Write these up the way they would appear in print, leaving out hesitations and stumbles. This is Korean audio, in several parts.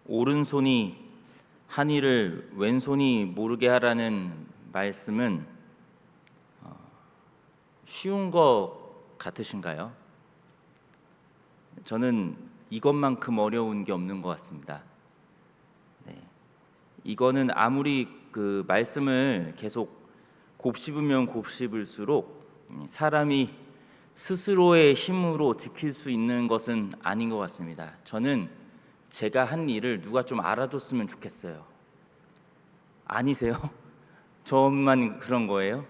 오른손이 한 일을 왼손이 모르게 하라는 말씀은 쉬운 것 같으신가요? 저는 이것만큼 어려운 게 없는 것 같습니다. 네. 이거는 아무리 그 말씀을 계속 곱씹으면 곱씹을수록 사람이 스스로의 힘으로 지킬 수 있는 것은 아닌 것 같습니다. 저는 제가 한 일을 누가 좀 알아줬으면 좋겠어요. 아니세요? 저만 그런 거예요?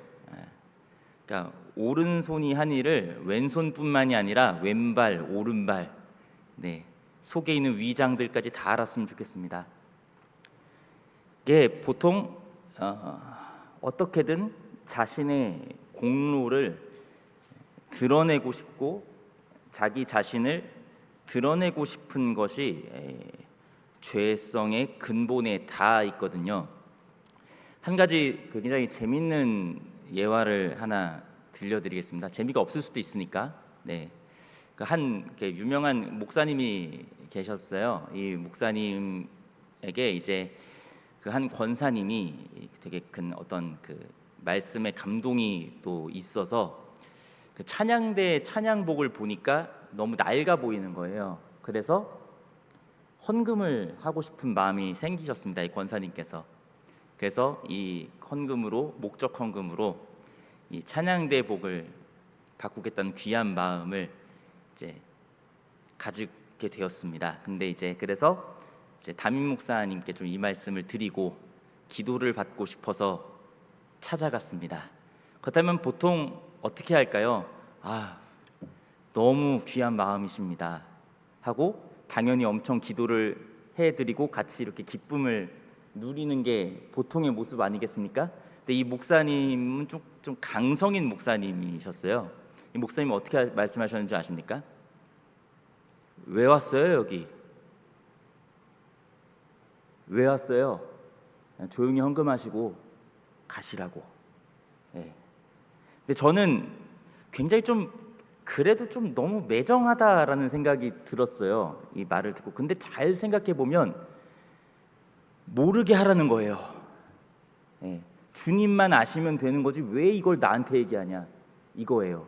그러니까 오른손이 한 일을 왼손뿐만이 아니라 왼발, 오른발, 속에 있는 위장들까지 다 알았으면 좋겠습니다. 이게 보통 어떻게든 자신의 공로를 드러내고 싶고 자기 자신을 드러내고 싶은 것이 죄성의 근본에 다 있거든요. 한 가지 굉장히 재밌는 예화를 하나 들려드리겠습니다. 재미가 없을 수도 있으니까. 한 유명한 목사님이 계셨어요. 이 목사님에게 이제 그 한 권사님이 되게 큰 어떤 그 말씀에 감동이 또 있어서 그 찬양대 찬양복을 보니까 너무 낡아 보이는 거예요. 그래서 헌금을 하고 싶은 마음이 생기셨습니다. 이 권사님께서. 그래서 이 헌금으로, 목적 헌금으로 이 찬양대복을 바꾸겠다는 귀한 마음을 이제 가지게 되었습니다. 근데 그래서 담임 목사님께 좀 이 말씀을 드리고 기도를 받고 싶어서 찾아갔습니다. 그렇다면 보통 어떻게 할까요? 너무 귀한 마음이십니다 하고 당연히 엄청 기도를 해드리고 같이 이렇게 기쁨을 누리는 게 보통의 모습 아니겠습니까? 근데 이 목사님은 좀 강성인 목사님이셨어요. 이 목사님은 어떻게 말씀하셨는지 아십니까? 왜 왔어요 여기? 왜 왔어요? 조용히 헌금하시고 가시라고. 근데 저는 굉장히 그래도 좀 너무 매정하다라는 생각이 들었어요. 이 말을 듣고. 근데 잘 생각해 보면 모르게 하라는 거예요. 주님만 아시면 되는 거지 왜 이걸 나한테 얘기하냐 이거예요.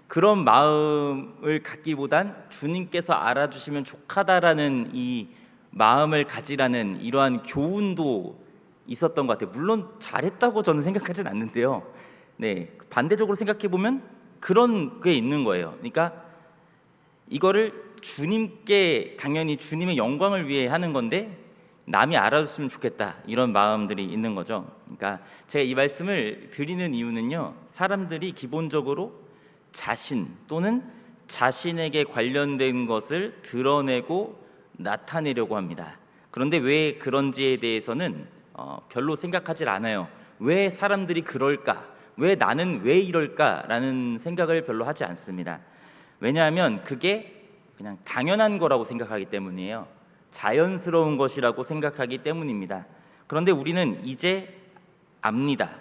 그런 마음을 갖기보단 주님께서 알아주시면 족하다라는 이 마음을 가지라는 이러한 교훈도 있었던 것 같아요. 물론 잘했다고 저는 생각하진 않는데요. 반대적으로 생각해 보면 그런 게 있는 거예요. 그러니까 이거를 주님께 당연히 주님의 영광을 위해 하는 건데 남이 알아줬으면 좋겠다 이런 마음들이 있는 거죠. 그러니까 제가 이 말씀을 드리는 이유는요, 사람들이 기본적으로 자신 또는 자신에게 관련된 것을 드러내고 나타내려고 합니다. 그런데 왜 그런지에 대해서는 별로 생각하질 않아요. 왜 사람들이 그럴까? 왜 나는 왜 이럴까라는 생각을 별로 하지 않습니다. 왜냐하면 그게 그냥 당연한 거라고 생각하기 때문이에요. 자연스러운 것이라고 생각하기 때문입니다. 그런데 우리는 이제 압니다.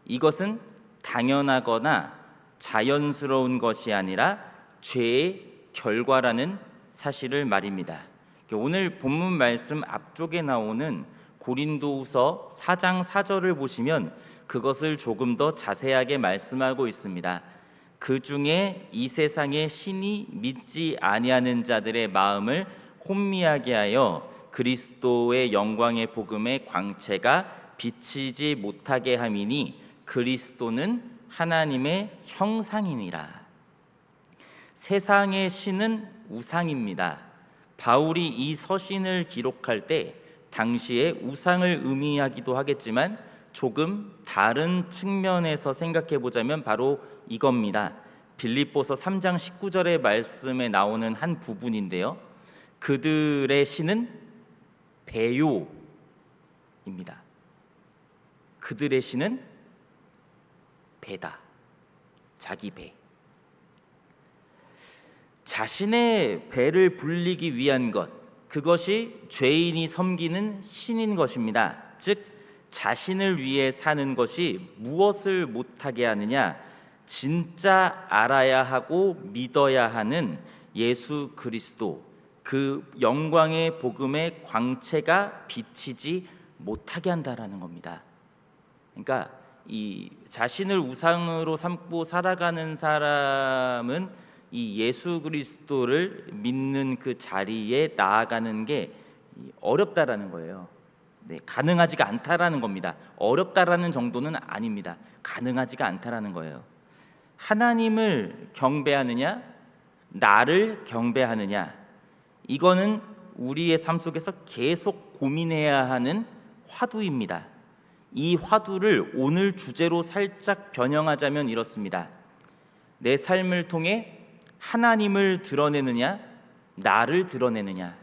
이것은 당연하거나 자연스러운 것이 아니라 죄의 결과라는 사실을 말입니다. 오늘 본문 말씀 앞쪽에 나오는 고린도후서 4장 4절을 보시면 그것을 조금 더 자세하게 말씀하고 있습니다. 그 중에 이 세상의 신이 믿지 아니하는 자들의 마음을 혼미하게 하여 그리스도의 영광의 복음의 광채가 비치지 못하게 함이니 그리스도는 하나님의 형상이니라. 세상의 신은 우상입니다. 바울이 이 서신을 기록할 때 당시에 우상을 의미하기도 하겠지만 조금 다른 측면에서 생각해 보자면 바로 이겁니다. 빌립보서 3장 19절의 말씀에 나오는 한 부분인데요, 그들의 신은 배요입니다. 그들의 신은 배다. 자기 배. 자신의 배를 불리기 위한 것, 그것이 죄인이 섬기는 신인 것입니다. 즉 자신을 위해 사는 것이 무엇을 못하게 하느냐? 진짜 알아야 하고 믿어야 하는 예수 그리스도, 그 영광의 복음의 광채가 비치지 못하게 한다라는 겁니다. 그러니까 이 자신을 우상으로 삼고 살아가는 사람은 이 예수 그리스도를 믿는 그 자리에 나아가는 게 어렵다라는 거예요. 네, 가능하지가 않다라는 겁니다. 어렵다라는 정도는 아닙니다. 가능하지가 않다라는 거예요. 하나님을 경배하느냐, 나를 경배하느냐, 이거는 우리의 삶 속에서 계속 고민해야 하는 화두입니다. 이 화두를 오늘 주제로 살짝 변형하자면 이렇습니다. 내 삶을 통해 하나님을 드러내느냐, 나를 드러내느냐.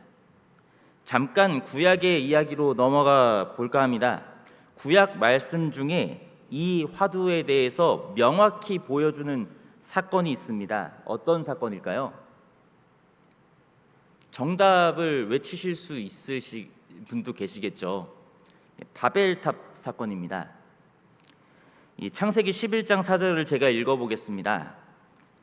잠깐 구약의 이야기로 넘어가 볼까 합니다. 구약 말씀 중에 이 화두에 대해서 명확히 보여주는 사건이 있습니다. 어떤 사건일까요? 정답을 외치실 수 있으신 분도 계시겠죠. 바벨탑 사건입니다. 이 창세기 11장 4절을 제가 읽어보겠습니다.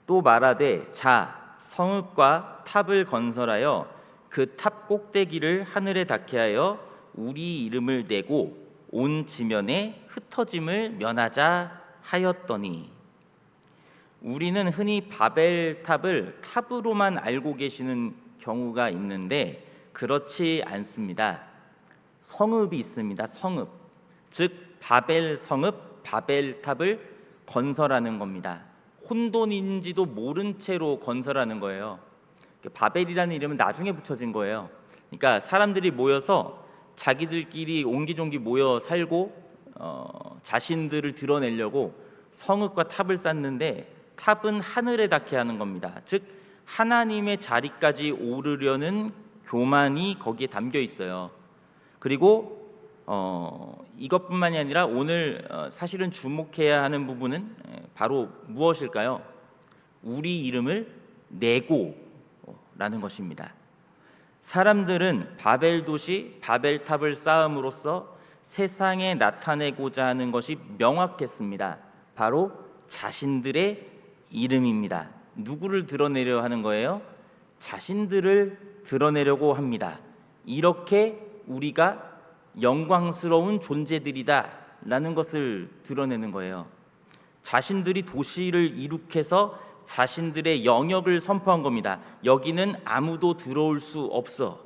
또 말하되 자 성읍과 탑을 건설하여 그 탑 꼭대기를 하늘에 닿게 하여 우리 이름을 내고 온 지면에 흩어짐을 면하자 하였더니, 우리는 흔히 바벨탑을 탑으로만 알고 계시는 경우가 있는데 그렇지 않습니다. 성읍이 있습니다. 성읍, 즉 바벨 성읍, 바벨탑을 건설하는 겁니다. 혼돈인지도 모른 채로 건설하는 거예요. 바벨이라는 이름은 나중에 붙여진 거예요. 그러니까 사람들이 모여서 자기들끼리 옹기종기 모여 살고 자신들을 드러내려고 성읍과 탑을 쌓는데, 탑은 하늘에 닿게 하는 겁니다. 즉 하나님의 자리까지 오르려는 교만이 거기에 담겨 있어요. 그리고 이것뿐만이 아니라 오늘 사실은 주목해야 하는 부분은 바로 무엇일까요? 우리 이름을 내고 라는 것입니다. 사람들은 바벨 도시, 바벨탑을 쌓음으로써 세상에 나타내고자 하는 것이 명확했습니다. 바로 자신들의 이름입니다. 누구를 드러내려 하는 거예요? 자신들을 드러내려고 합니다. 이렇게 우리가 영광스러운 존재들이다 라는 것을 드러내는 거예요. 자신들이 도시를 이룩해서 자신들의 영역을 선포한 겁니다. 여기는 아무도 들어올 수 없어.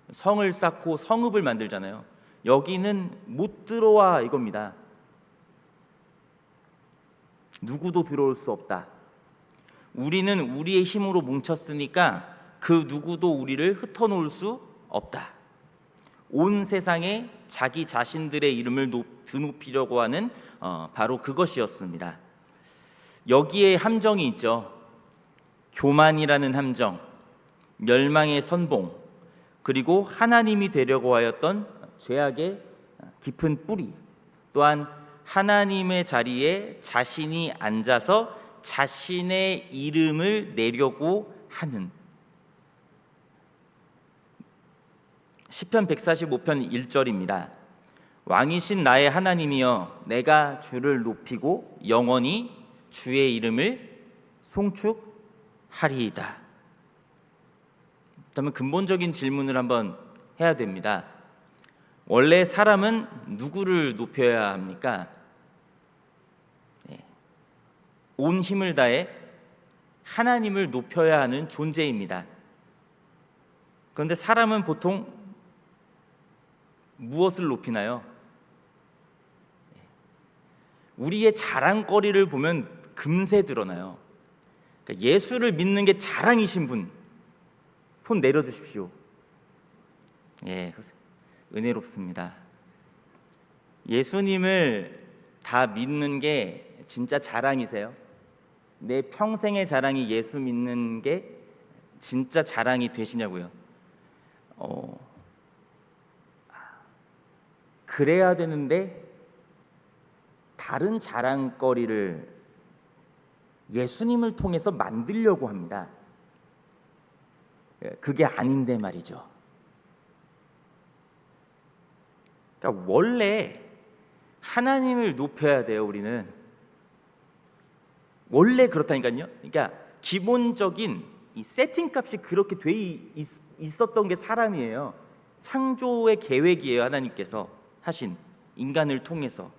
성을 쌓고 성읍을 만들잖아요. 여기는 못 들어와 이겁니다. 누구도 들어올 수 없다. 우리는 우리의 힘으로 뭉쳤으니까 그 누구도 우리를 흩어놓을 수 없다. 온 세상에 자기 자신들의 이름을 드높이려고 하는 바로 그것이었습니다. 여기에 함정이 있죠. 교만이라는 함정, 멸망의 선봉, 그리고 하나님이 되려고 하였던 죄악의 깊은 뿌리, 또한 하나님의 자리에 자신이 앉아서 자신의 이름을 내려고 하는. 시편 145편 1절입니다. 왕이신 나의 하나님이여, 내가 주를 높이고 영원히 주의 이름을 송축하리이다. 그렇다면 근본적인 질문을 한번 해야 됩니다. 원래 사람은 누구를 높여야 합니까? 온 힘을 다해 하나님을 높여야 하는 존재입니다. 그런데 사람은 보통 무엇을 높이나요? 우리의 자랑거리를 보면 금세 드러나요. 그러니까 예수를 믿는 게 자랑이신 분, 손 내려주십시오. 예, 은혜롭습니다. 예수님을 다 믿는 게 진짜 자랑이세요? 내 평생의 자랑이 예수 믿는 게 진짜 자랑이 되시냐고요? 그래야 되는데 다른 자랑거리를 예수님을 통해서 만들려고 합니다. 그게 아닌데 말이죠. 그러니까 원래 하나님을 높여야 돼요. 우리는 원래 그렇다니까요. 그러니까 기본적인 이 세팅값이 그렇게 있었던 게 사람이에요. 창조의 계획이에요. 하나님께서 하신 인간을 통해서.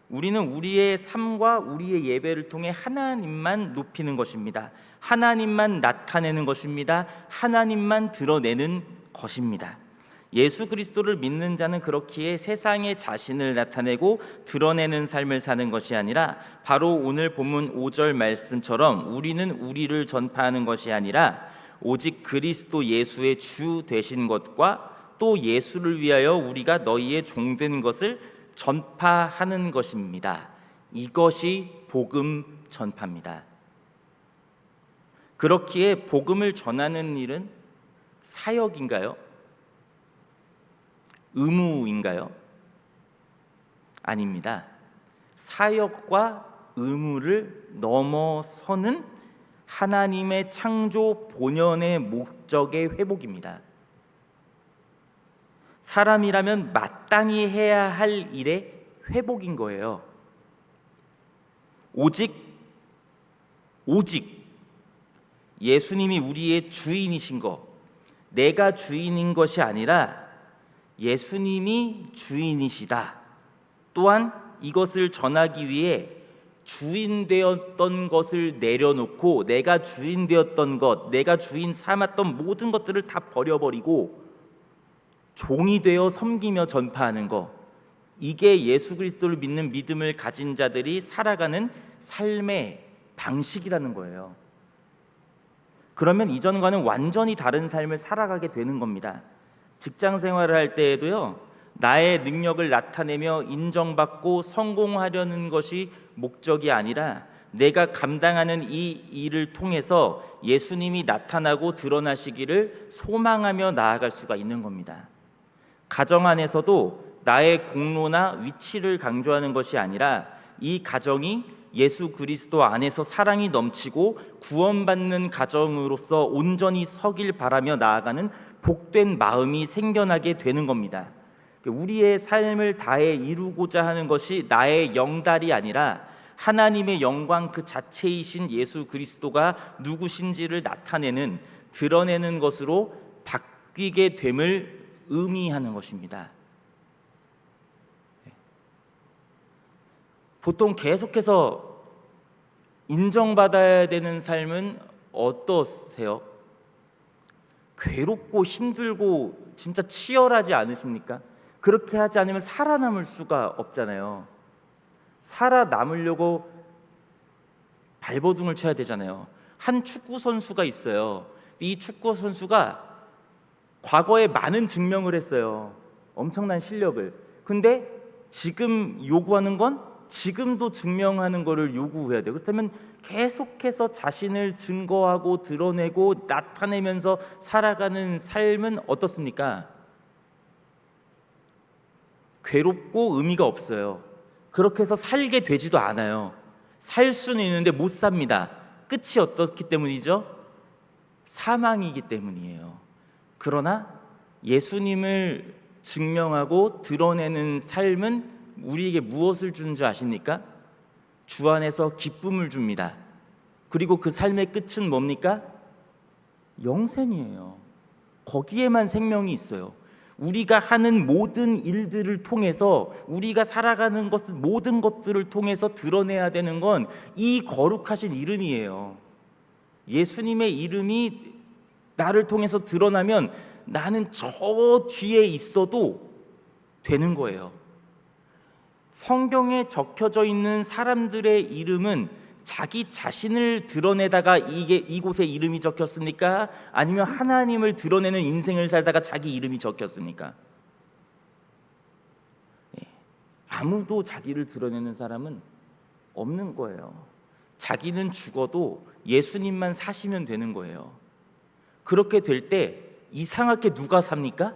우리는 우리의 삶과 우리의 예배를 통해 하나님만 높이는 것입니다. 하나님만 나타내는 것입니다. 하나님만 드러내는 것입니다. 예수 그리스도를 믿는 자는 그렇기에 세상에 자신을 나타내고 드러내는 삶을 사는 것이 아니라 바로 오늘 본문 5절 말씀처럼 우리는 우리를 전파하는 것이 아니라 오직 그리스도 예수의 주 되신 것과 또 예수를 위하여 우리가 너희의 종된 것을 전파하는 것입니다. 이것이 복음 전파입니다. 그렇기에 복음을 전하는 일은 사역인가요? 의무인가요? 아닙니다. 사역과 의무를 넘어서는 하나님의 창조 본연의 목적의 회복입니다. 사람이라면 마땅히 해야 할 일의 회복인 거예요. 오직 예수님이 우리의 주인이신 것, 내가 주인인 것이 아니라 예수님이 주인이시다. 또한 이것을 전하기 위해 주인 되었던 것을 내려놓고 내가 주인 되었던 것, 내가 주인 삼았던 모든 것들을 다 버려버리고 종이 되어 섬기며 전파하는 것, 이게 예수 그리스도를 믿는 믿음을 가진 자들이 살아가는 삶의 방식이라는 거예요. 그러면 이전과는 완전히 다른 삶을 살아가게 되는 겁니다. 직장 생활을 할 때에도요, 나의 능력을 나타내며 인정받고 성공하려는 것이 목적이 아니라 내가 감당하는 이 일을 통해서 예수님이 나타나고 드러나시기를 소망하며 나아갈 수가 있는 겁니다. 가정 안에서도 나의 공로나 위치를 강조하는 것이 아니라 이 가정이 예수 그리스도 안에서 사랑이 넘치고 구원받는 가정으로서 온전히 서길 바라며 나아가는 복된 마음이 생겨나게 되는 겁니다. 우리의 삶을 다해 이루고자 하는 것이 나의 영달이 아니라 하나님의 영광 그 자체이신 예수 그리스도가 누구신지를 나타내는, 드러내는 것으로 바뀌게 됨을 의미하는 것입니다. 보통 계속해서 인정받아야 되는 삶은 어떠세요? 괴롭고 힘들고 진짜 치열하지 않으십니까? 그렇게 하지 않으면 살아남을 수가 없잖아요. 살아남으려고 발버둥을 쳐야 되잖아요. 한 축구 선수가 있어요. 이 축구 선수가 과거에 많은 증명을 했어요. 엄청난 실력을. 근데 지금 요구하는 건 지금도 증명하는 거를 요구해야 돼요. 그렇다면 계속해서 자신을 증거하고 드러내고 나타내면서 살아가는 삶은 어떻습니까? 괴롭고 의미가 없어요. 그렇게 해서 살게 되지도 않아요. 살 수는 있는데 못 삽니다. 끝이 어떻기 때문이죠? 사망이기 때문이에요. 그러나 예수님을 증명하고 드러내는 삶은 우리에게 무엇을 주는 줄 아십니까? 주 안에서 기쁨을 줍니다. 그리고 그 삶의 끝은 뭡니까? 영생이에요. 거기에만 생명이 있어요. 우리가 하는 모든 일들을 통해서, 우리가 살아가는 모든 것들을 통해서 드러내야 되는 건 이 거룩하신 이름이에요. 예수님의 이름이 나를 통해서 드러나면 나는 저 뒤에 있어도 되는 거예요. 성경에 적혀져 있는 사람들의 이름은 자기 자신을 드러내다가 이곳에 이름이 적혔습니까? 아니면 하나님을 드러내는 인생을 살다가 자기 이름이 적혔습니까? 아무도 자기를 드러내는 사람은 없는 거예요. 자기는 죽어도 예수님만 사시면 되는 거예요. 그렇게 될 때 이상하게 누가 삽니까?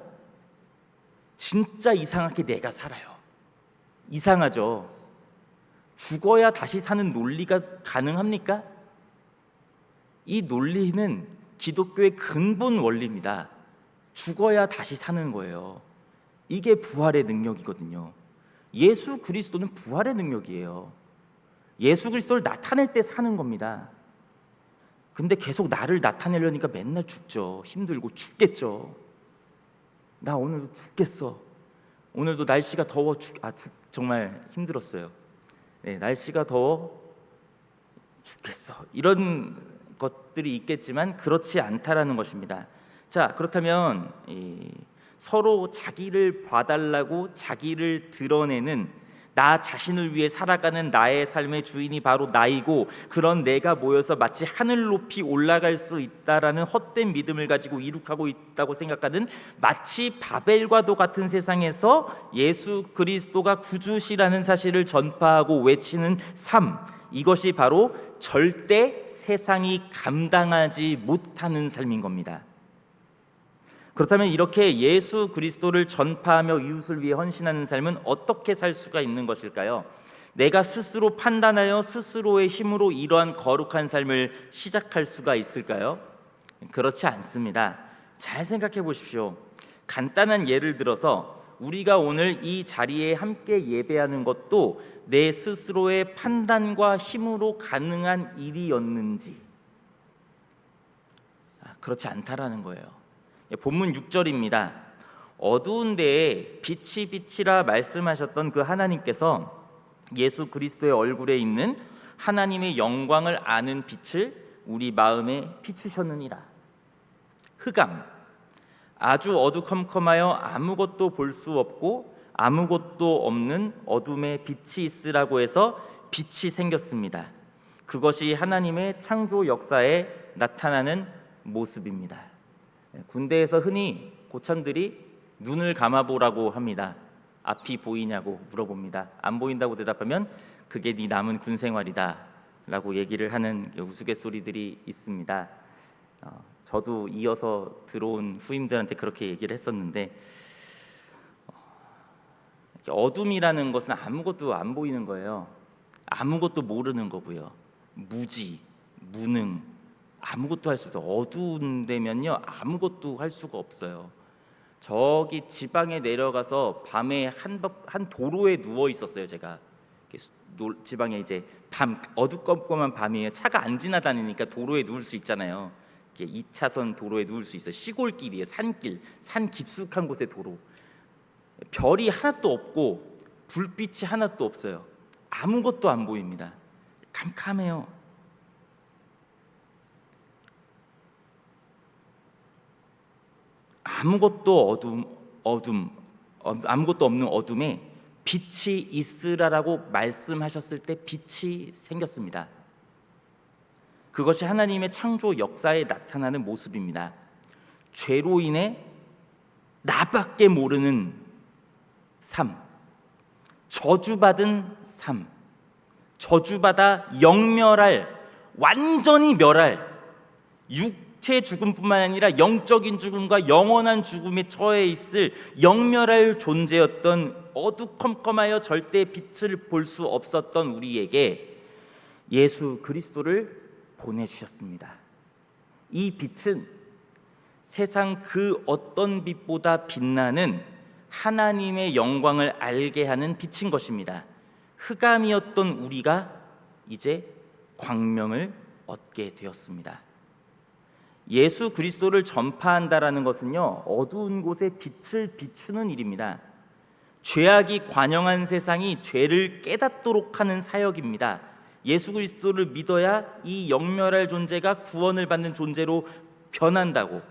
진짜 이상하게 내가 살아요. 이상하죠? 죽어야 다시 사는 논리가 가능합니까? 이 논리는 기독교의 근본 원리입니다. 죽어야 다시 사는 거예요. 이게 부활의 능력이거든요. 예수 그리스도는 부활의 능력이에요. 예수 그리스도를 나타낼 때 사는 겁니다. 근데 계속 나를 나타내려니까 맨날 죽죠. 힘들고 죽겠죠. 나 오늘도 죽겠어. 오늘도 날씨가 더워 정말 힘들었어요. 네, 날씨가 더워 죽겠어. 이런 것들이 있겠지만 그렇지 않다라는 것입니다. 자, 그렇다면 서로 자기를 봐달라고 자기를 드러내는, 나 자신을 위해 살아가는 나의 삶의 주인이 바로 나이고, 그런 내가 모여서 마치 하늘 높이 올라갈 수 있다라는 헛된 믿음을 가지고 이룩하고 있다고 생각하는, 마치 바벨과도 같은 세상에서 예수 그리스도가 구주시라는 사실을 전파하고 외치는 삶, 이것이 바로 절대 세상이 감당하지 못하는 삶인 겁니다. 그렇다면 이렇게 예수 그리스도를 전파하며 이웃을 위해 헌신하는 삶은 어떻게 살 수가 있는 것일까요? 내가 스스로 판단하여 스스로의 힘으로 이러한 거룩한 삶을 시작할 수가 있을까요? 그렇지 않습니다. 잘 생각해 보십시오. 간단한 예를 들어서 우리가 오늘 이 자리에 함께 예배하는 것도 내 스스로의 판단과 힘으로 가능한 일이었는지, 그렇지 않다라는 거예요. 본문 6절입니다. 어두운 데에 빛이 비치라 말씀하셨던 그 하나님께서 예수 그리스도의 얼굴에 있는 하나님의 영광을 아는 빛을 우리 마음에 비추셨느니라. 흑암, 아주 어두컴컴하여 아무것도 볼 수 없고 아무것도 없는 어둠에 빛이 있으라고 해서 빛이 생겼습니다. 그것이 하나님의 창조 역사에 나타나는 모습입니다. 군대에서 흔히 고참들이 눈을 감아보라고 합니다. 앞이 보이냐고 물어봅니다. 안 보인다고 대답하면 그게 네 남은 군 생활이다 라고 얘기를 하는 우스갯소리들이 있습니다. 저도 이어서 들어온 후임들한테 그렇게 얘기를 했었는데, 어둠이라는 것은 아무것도 안 보이는 거예요. 아무것도 모르는 거고요. 무지, 무능, 아무것도 할 수 없어요. 어두운 데면요 아무것도 할 수가 없어요. 저기 지방에 내려가서 밤에 한 도로에 누워 있었어요. 제가 지방에 이제 밤 어두컴컴한 밤이에요. 차가 안 지나다니니까 도로에 누울 수 있잖아요. 2차선 도로에 누울 수 있어요. 시골길이에요. 산길, 산 깊숙한 곳의 도로. 별이 하나도 없고 불빛이 하나도 없어요. 아무것도 안 보입니다. 캄캄해요. 아무것도 아무것도 없는 어둠에 빛이 있으라라고 말씀하셨을 때 빛이 생겼습니다. 그것이 하나님의 창조 역사에 나타나는 모습입니다. 죄로 인해 나밖에 모르는 삶, 저주받은 삶, 저주받아 영멸할, 완전히 멸할, 육체 죽음뿐만 아니라 영적인 죽음과 영원한 죽음에 처해 있을 영멸할 존재였던, 어두컴컴하여 절대 빛을 볼 수 없었던 우리에게 예수 그리스도를 보내주셨습니다. 이 빛은 세상 그 어떤 빛보다 빛나는 하나님의 영광을 알게 하는 빛인 것입니다. 흑암이었던 우리가 이제 광명을 얻게 되었습니다. 예수 그리스도를 전파한다라는 것은요, 어두운 곳에 빛을 비추는 일입니다. 죄악이 관영한 세상이 죄를 깨닫도록 하는 사역입니다. 예수 그리스도를 믿어야 이 영멸할 존재가 구원을 받는 존재로 변한다고.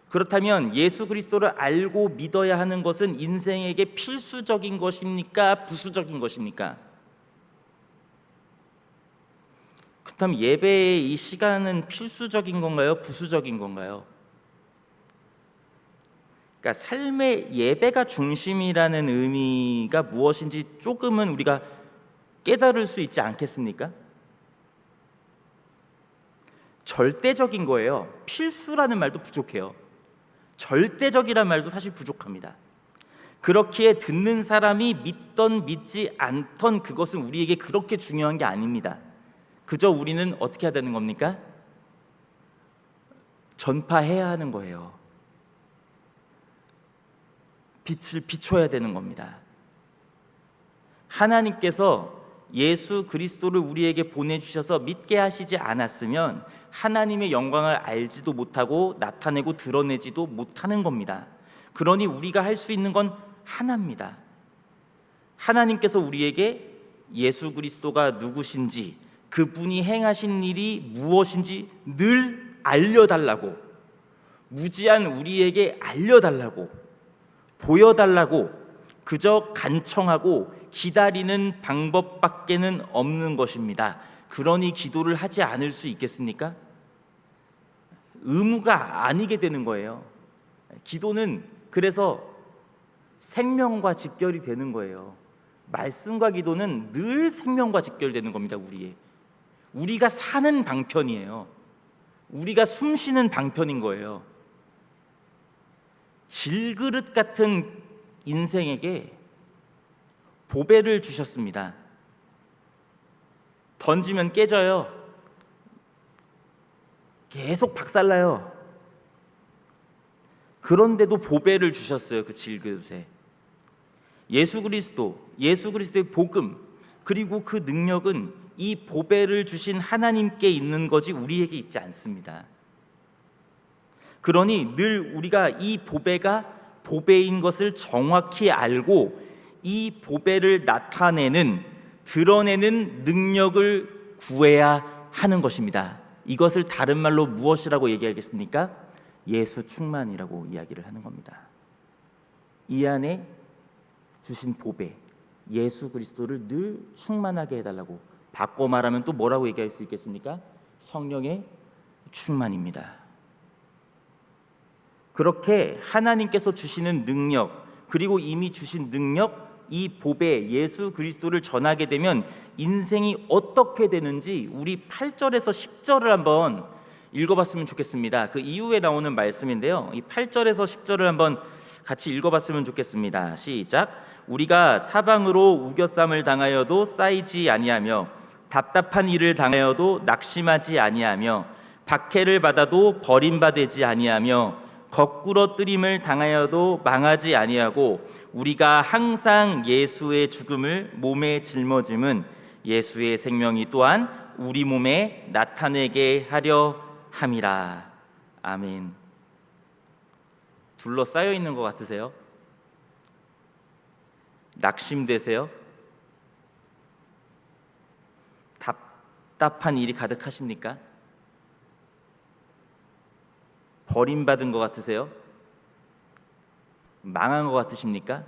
그렇다면 예수 그리스도를 알고 믿어야 하는 것은 인생에게 필수적인 것입니까? 부수적인 것입니까? 그렇다면 예배의 이 시간은 필수적인 건가요? 부수적인 건가요? 그러니까 삶의 예배가 중심이라는 의미가 무엇인지 조금은 우리가 깨달을 수 있지 않겠습니까? 절대적인 거예요. 필수라는 말도 부족해요. 절대적이란 말도 사실 부족합니다. 그렇기에 듣는 사람이 믿던 믿지 않던 그것은 우리에게 그렇게 중요한 게 아닙니다. 그저 우리는 어떻게 해야 되는 겁니까? 전파해야 하는 거예요. 빛을 비춰야 되는 겁니다. 하나님께서 예수 그리스도를 우리에게 보내주셔서 믿게 하시지 않았으면 하나님의 영광을 알지도 못하고 나타내고 드러내지도 못하는 겁니다. 그러니 우리가 할 수 있는 건 하나입니다. 하나님께서 우리에게 예수 그리스도가 누구신지, 그분이 행하신 일이 무엇인지 늘 알려달라고, 무지한 우리에게 알려달라고, 보여달라고 그저 간청하고 기다리는 방법밖에는 없는 것입니다. 그러니 기도를 하지 않을 수 있겠습니까? 의무가 아니게 되는 거예요. 기도는 그래서 생명과 직결이 되는 거예요. 말씀과 기도는 늘 생명과 직결되는 겁니다. 우리가 사는 방편이에요. 우리가 숨 쉬는 방편인 거예요. 질그릇 같은 인생에게 보배를 주셨습니다. 던지면 깨져요. 계속 박살나요. 그런데도 보배를 주셨어요. 그 질그릇에 예수 그리스도의 복음, 그리고 그 능력은 이 보배를 주신 하나님께 있는 거지 우리에게 있지 않습니다. 그러니 늘 우리가 이 보배가 보배인 것을 정확히 알고 이 보배를 나타내는, 드러내는 능력을 구해야 하는 것입니다. 이것을 다른 말로 무엇이라고 얘기하겠습니까? 예수 충만이라고 이야기를 하는 겁니다. 이 안에 주신 보배, 예수 그리스도를 늘 충만하게 해달라고, 바꿔 말하면 또 뭐라고 얘기할 수 있겠습니까? 성령의 충만입니다. 그렇게 하나님께서 주시는 능력, 그리고 이미 주신 능력, 이 보배 예수 그리스도를 전하게 되면 인생이 어떻게 되는지 우리 8절에서 10절을 한번 읽어봤으면 좋겠습니다. 그 이후에 나오는 말씀인데요, 이 8절에서 10절을 한번 같이 읽어봤으면 좋겠습니다. 시작. 우리가 사방으로 우겨쌈을 당하여도 쌓이지 아니하며 답답한 일을 당하여도 낙심하지 아니하며 박해를 받아도 버림받지 아니하며 거꾸러뜨림을 당하여도 망하지 아니하고 우리가 항상 예수의 죽음을 몸에 짊어짐은 예수의 생명이 또한 우리 몸에 나타내게 하려 함이라. 아멘. 둘러싸여 있는 것 같으세요? 낙심되세요? 답답한 일이 가득하십니까? 버림받은 것 같으세요? 망한 것 같으십니까?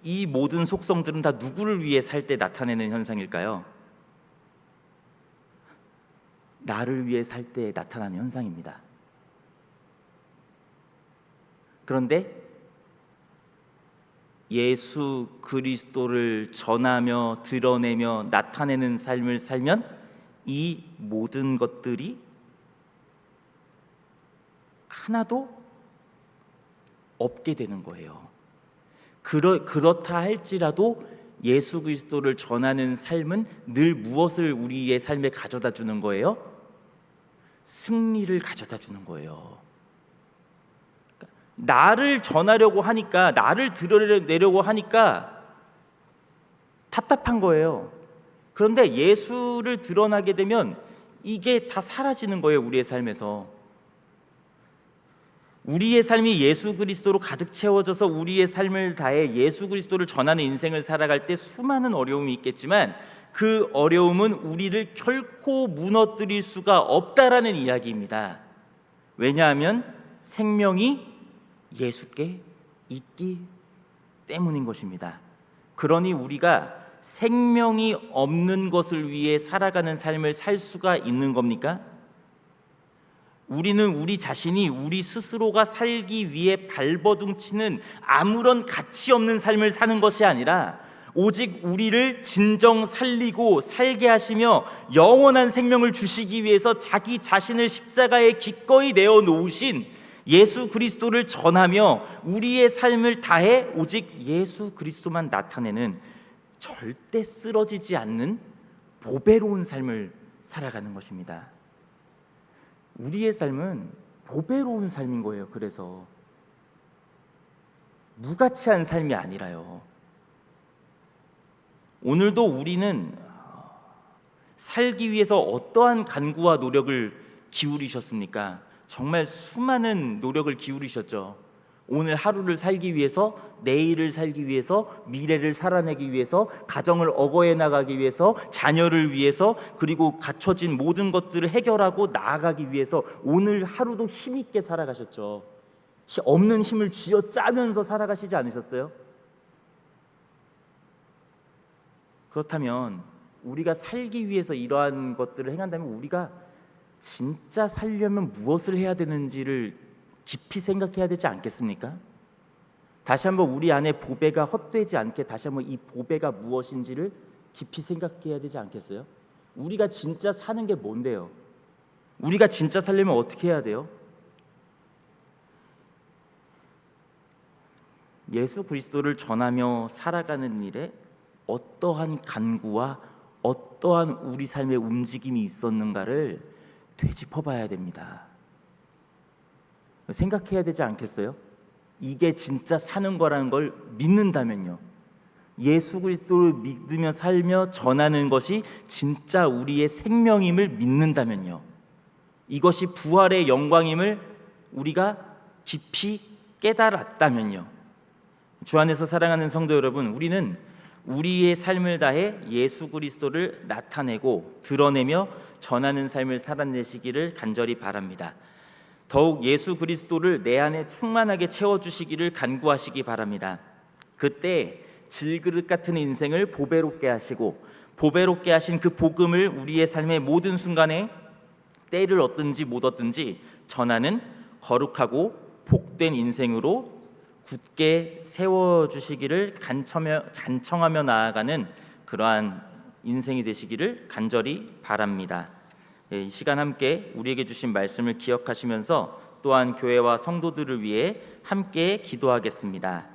이 모든 속성들은 다 누구를 위해 살 때 나타내는 현상일까요? 나를 위해 살 때 나타나는 현상입니다. 그런데 예수 그리스도를 전하며 드러내며 나타내는 삶을 살면 이 모든 것들이 하나도 없게 되는 거예요. 그렇다 할지라도 예수 그리스도를 전하는 삶은 늘 무엇을 우리의 삶에 가져다 주는 거예요? 승리를 가져다 주는 거예요. 나를 전하려고 하니까, 나를 드러내려고 하니까 답답한 거예요. 그런데 예수를 드러나게 되면 이게 다 사라지는 거예요. 우리의 삶에서 우리의 삶이 예수 그리스도로 가득 채워져서 우리의 삶을 다해 예수 그리스도를 전하는 인생을 살아갈 때 수많은 어려움이 있겠지만 그 어려움은 우리를 결코 무너뜨릴 수가 없다라는 이야기입니다. 왜냐하면 생명이 예수께 있기 때문인 것입니다. 그러니 우리가 생명이 없는 것을 위해 살아가는 삶을 살 수가 있는 겁니까? 우리는 우리 자신이 우리 스스로가 살기 위해 발버둥치는 아무런 가치 없는 삶을 사는 것이 아니라 오직 우리를 진정 살리고 살게 하시며 영원한 생명을 주시기 위해서 자기 자신을 십자가에 기꺼이 내어놓으신 예수 그리스도를 전하며 우리의 삶을 다해 오직 예수 그리스도만 나타내는 절대 쓰러지지 않는 보배로운 삶을 살아가는 것입니다. 우리의 삶은 보배로운 삶인 거예요. 그래서 무가치한 삶이 아니라요. 오늘도 우리는 살기 위해서 어떠한 간구와 노력을 기울이셨습니까? 정말 수많은 노력을 기울이셨죠. 오늘 하루를 살기 위해서, 내일을 살기 위해서, 미래를 살아내기 위해서, 가정을 억어해 나가기 위해서, 자녀를 위해서, 그리고 갖춰진 모든 것들을 해결하고 나아가기 위해서 오늘 하루도 힘있게 살아가셨죠. 없는 힘을 쥐어짜면서 살아가시지 않으셨어요? 그렇다면 우리가 살기 위해서 이러한 것들을 행한다면 우리가 진짜 살려면 무엇을 해야 되는지를 깊이 생각해야 되지 않겠습니까? 다시 한번 우리 안에 보배가 헛되지 않게 다시 한번 이 보배가 무엇인지를 깊이 생각해야 되지 않겠어요? 우리가 진짜 사는 게 뭔데요? 우리가 진짜 살려면 어떻게 해야 돼요? 예수 그리스도를 전하며 살아가는 일에 어떠한 간구와 어떠한 우리 삶의 움직임이 있었는가를 되짚어봐야 됩니다. 생각해야 되지 않겠어요? 이게 진짜 사는 거라는 걸 믿는다면요, 예수 그리스도를 믿으며 살며 전하는 것이 진짜 우리의 생명임을 믿는다면요, 이것이 부활의 영광임을 우리가 깊이 깨달았다면요, 주 안에서 사랑하는 성도 여러분, 우리는 우리의 삶을 다해 예수 그리스도를 나타내고 드러내며 전하는 삶을 살아내시기를 간절히 바랍니다. 더욱 예수 그리스도를 내 안에 충만하게 채워주시기를 간구하시기 바랍니다. 그때 질그릇 같은 인생을 보배롭게 하시고 보배롭게 하신 그 복음을 우리의 삶의 모든 순간에 때를 얻든지 못 얻든지 전하는 거룩하고 복된 인생으로 굳게 세워주시기를 간청하며 나아가는 그러한 인생이 되시기를 간절히 바랍니다. 이 시간 함께 우리에게 주신 말씀을 기억하시면서 또한 교회와 성도들을 위해 함께 기도하겠습니다.